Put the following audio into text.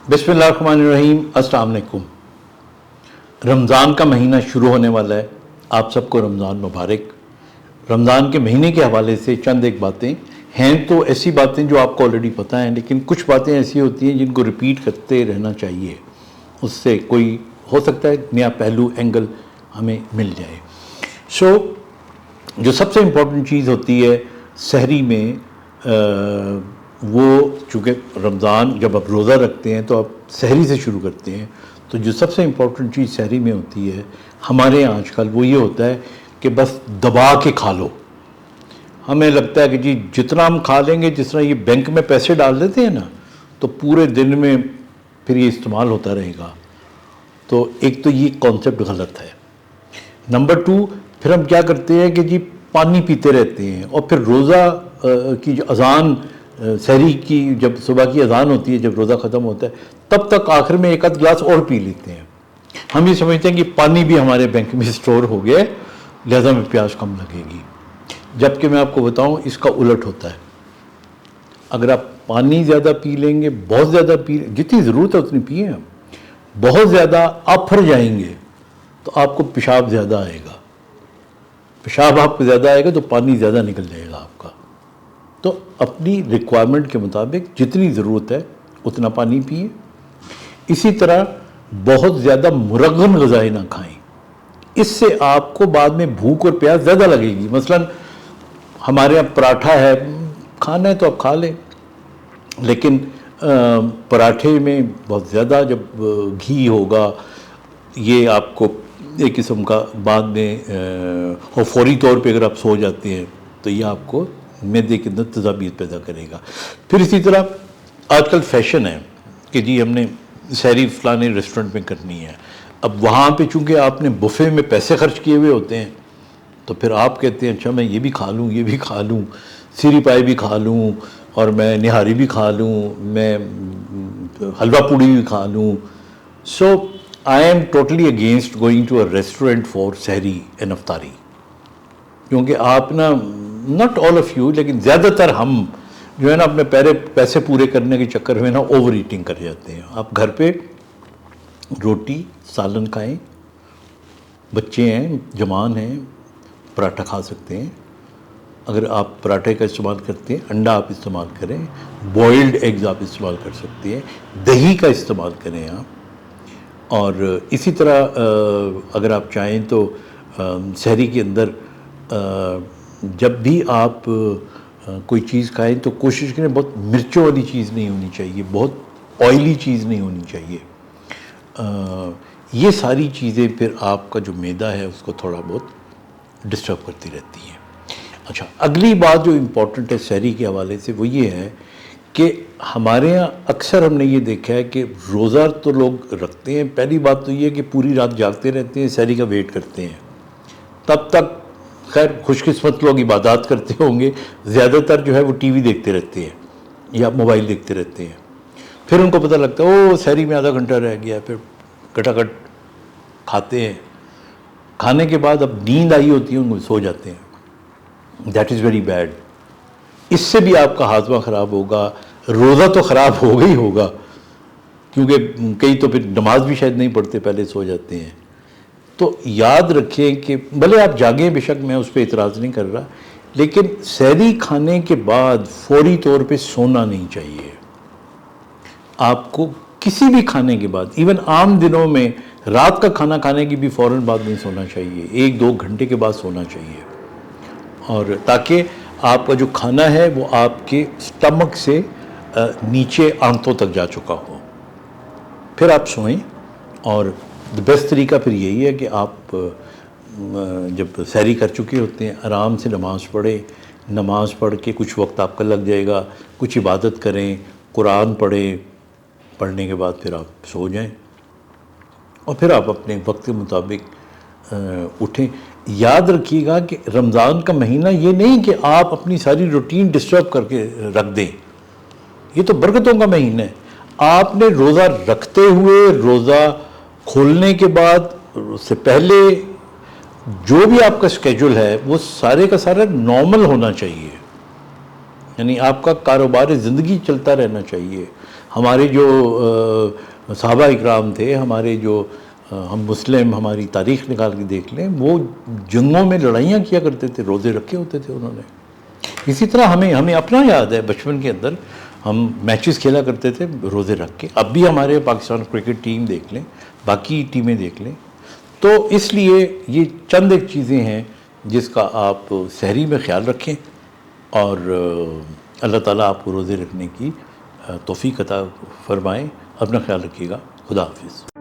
बिस्मिल्लाहिर्रहमानिर्रहीम। अस्सलाम वालेकुम। रमज़ान का महीना शुरू होने वाला है। आप सबको रमज़ान मुबारक। रमज़ान के महीने के हवाले से चंद एक बातें हैं, तो ऐसी बातें जो आपको ऑलरेडी पता हैं, लेकिन कुछ बातें ऐसी होती हैं जिनको रिपीट करते रहना चाहिए, उससे कोई हो सकता है नया पहलू एंगल हमें मिल जाए। जो सबसे इम्पोर्टेंट चीज़ होती है सहरी में, वो चूँकि रमज़ान जब आप रोज़ा रखते हैं तो आप सहरी से शुरू करते हैं, तो जो सबसे इम्पोर्टेंट चीज़ सहरी में होती है हमारे यहाँ आजकल वो ये होता है कि बस दबा के खा लो। हमें लगता है कि जी जितना हम खा लेंगे, जिस तरह ये बैंक में पैसे डाल देते हैं ना, तो पूरे दिन में फिर ये इस्तेमाल होता रहेगा। तो एक तो ये कॉन्सेप्ट गलत है। नंबर 2, फिर हम क्या करते हैं कि जी पानी पीते रहते हैं, और फिर रोज़ा की जो अज़ान, सहरी की जब सुबह की अज़ान होती है, जब रोज़ा ख़त्म होता है, तब तक आखिर में एक आध गिलास और पी लेते हैं। हम ये समझते हैं कि पानी भी हमारे बैंक में स्टोर हो गया है, लिहाजा में प्यास कम लगेगी। जबकि मैं आपको बताऊं, इसका उलट होता है। अगर आप पानी ज़्यादा पी लेंगे, बहुत ज़्यादा जितनी ज़रूरत है उतनी पिए हम, बहुत ज़्यादा अफर जाएंगे तो आपको पेशाब ज़्यादा आएगा। पेशाब आपको ज़्यादा आएगा तो पानी ज़्यादा निकल जाएगा आपका। तो अपनी रिक्वायरमेंट के मुताबिक जितनी ज़रूरत है उतना पानी पिए। इसी तरह बहुत ज़्यादा मुरगन ग़िज़ाएं ना खाएं, इससे आपको बाद में भूख और प्यास ज़्यादा लगेगी। मसलन हमारे यहाँ पराठा है, खाना है तो आप खा लें, लेकिन पराठे में बहुत ज़्यादा जब घी होगा, ये आपको एक किस्म का बाद में और फौरी तौर पे अगर आप सो जाते हैं तो ये आपको मैदे के अंदर तज़ाबीत पैदा करेगा। फिर इसी तरह आजकल फैशन है कि जी हमने सहरी फ़लाने रेस्टोरेंट में करनी है। अब वहाँ पे चूँकि आपने बुफ़े में पैसे खर्च किए हुए होते हैं, तो फिर आप कहते हैं अच्छा मैं ये भी खा लूँ, ये भी खा लूँ, सीरी पाई भी खा लूँ, और मैं निहारी भी खा लूँ, मैं हलवा पूड़ी भी खा लूँ। So I am totally against going to a restaurant for sehri and iftari, क्योंकि आप ना, नॉट ऑल ऑफ़ यू, लेकिन ज़्यादातर हम जो है ना अपने पैसे पूरे करने के चक्कर में ना ओवर ईटिंग कर जाते हैं। आप घर पे रोटी सालन खाएं, बच्चे हैं, जवान हैं, पराठा खा सकते हैं। अगर आप पराठे का इस्तेमाल करते हैं, अंडा आप इस्तेमाल करें, बॉइल्ड एग्स आप इस्तेमाल कर सकते हैं, दही का इस्तेमाल करें आप। और इसी तरह अगर आप चाहें तो सहरी के अंदर जब भी आप कोई चीज़ खाएं तो कोशिश करें बहुत मिर्चों वाली चीज़ नहीं होनी चाहिए, बहुत ऑयली चीज़ नहीं होनी चाहिए। ये सारी चीज़ें फिर आपका जो मैदा है उसको थोड़ा बहुत डिस्टर्ब करती रहती हैं। अच्छा, अगली बात जो इम्पोर्टेंट है सहरी के हवाले से वो ये है कि हमारे यहाँ अक्सर हमने ये देखा है कि रोज़ा तो लोग रखते हैं, पहली बात तो ये है कि पूरी रात जागते रहते हैं, सहरी का वेट करते हैं। तब तक खैर खुशकिस्मत लोग इबादत करते होंगे, ज़्यादातर जो है वो टीवी देखते रहते हैं या मोबाइल देखते रहते हैं। फिर उनको पता लगता है ओ सहरी में आधा घंटा रह गया, फिर कटाकट खाते हैं। खाने के बाद अब नींद आई होती है, उनको सो जाते हैं। That is very bad. इससे भी आपका हाजमा ख़राब होगा, रोज़ा तो ख़राब होगा ही होगा, क्योंकि कई तो फिर नमाज भी शायद नहीं पढ़ते, पहले सो जाते हैं। तो याद रखें कि भले आप जागें, बेशक मैं उस पर इतराज़ नहीं कर रहा, लेकिन सहरी खाने के बाद फौरी तौर पे सोना नहीं चाहिए। आपको किसी भी खाने के बाद, इवन आम दिनों में रात का खाना खाने की भी फ़ौरन बाद नहीं सोना चाहिए, 1-2 घंटे के बाद सोना चाहिए, और ताकि आपका जो खाना है वो आपके स्टमक से नीचे आंतों तक जा चुका हो, फिर आप सोएं। और द बेस्ट तरीका फिर यही है कि आप जब सहरी कर चुके होते हैं आराम से नमाज़ पढ़ें। नमाज़ पढ़ के कुछ वक्त आपका लग जाएगा, कुछ इबादत करें, कुरान पढ़ें, पढ़ने के बाद फिर आप सो जाएं और फिर आप अपने वक्त के मुताबिक उठें। याद रखिएगा कि रमज़ान का महीना ये नहीं कि आप अपनी सारी रूटीन डिस्टर्ब करके रख दें, ये तो बरकतों का महीना है। आपने रोज़ा रखते हुए, रोज़ा खोलने के बाद, उससे पहले जो भी आपका स्केड्यूल है वो सारे का सारा नॉर्मल होना चाहिए, यानी आपका कारोबार ज़िंदगी चलता रहना चाहिए। ہمارے جو صحابہ اکرام تھے، ہمارے جو ہم مسلم، ہماری تاریخ نکال کے دیکھ لیں، وہ جنگوں میں لڑائیاں کیا کرتے تھے، روزے رکھے ہوتے تھے انہوں نے. اسی طرح ہمیں اپنا یاد ہے بچپن کے اندر ہم میچز کھیلا کرتے تھے روزے رکھ کے. اب بھی ہمارے پاکستان کرکٹ ٹیم دیکھ لیں، باقی ٹیمیں دیکھ لیں. تو اس لیے یہ چند ایک چیزیں ہیں جس کا آپ سحری میں خیال رکھیں، اور اللہ تعالیٰ آپ کو روزے رکھنے کی توفیق عطا فرمائیں. اپنا خیال رکھیے گا. خدا حافظ.